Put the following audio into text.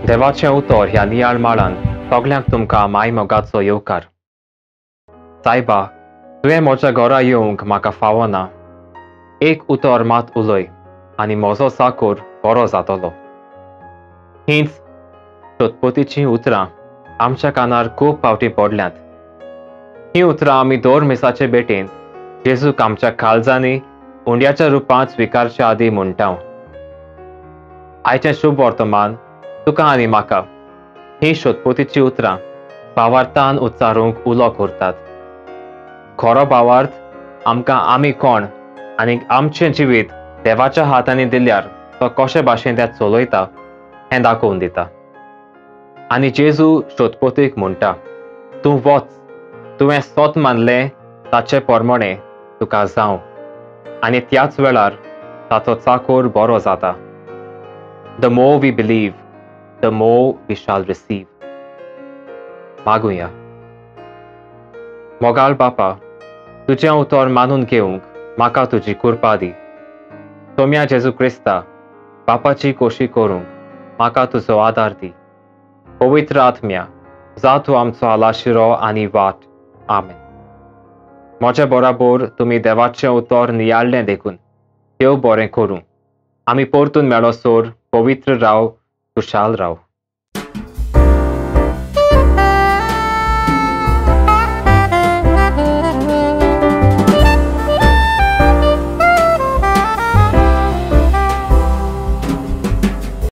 देवाचें उतर ह्या नियाळ माळान सगल्यांक तुमकां माय मोगाचो येवकार. सायबा, तुवें म्हज्या घरा येवंक म्हाका फावना. एक उतर मात उलय आनी म्हजो साकोर बरो जातलो. हींच सोदपोतीचीं उतरां आमच्या कानार खूब फावटी पडल्यांत. हीं उतरां आमी दर मिसाचे बेटेन जेजूक आमच्या काळजांनी उंड्याच्या रुपांत स्विकारचे आदीं म्हणटाव. आयचें शुभ वर्तमान तुका आनी म्हाका हीं सोदपोतीचीं उतरां भावार्थान उच्चारूंक उलो करतात. खरो भावार्थ आमकां आमी कोण आनी आमचें जिवीत देवाच्या हातांनी दिल्यार तो कशे भाशेन तें चलयता हें दाखोवन दिता. आनी जेजू सोदपोतीक म्हणटा, तूं वच, तुवें सोत मानलें ताचे पोरमोणें तुका जावं. आनी त्याच वेळार ताचो चाकोर बरो जाता. The more we believe, the more we shall receive. मागुया. मोगाळ बापा, तुजें उतर मानून घेवंक म्हाका तुजी कृपा दी. सोम्या जेजू क्रिस्ता, बापाची खोशी करूंक म्हाका तुजो आदार दी. पवित्र आत्म्या, जा तूं आमचो आलाशिरो आनी वाट. आमेन. म्हजे बराबर तुमी देवाचें उतर नियाळ्ळें देखून देव बरें करूं. आमी परतून मेळोसोर पवित्र राव, खुशाल राव.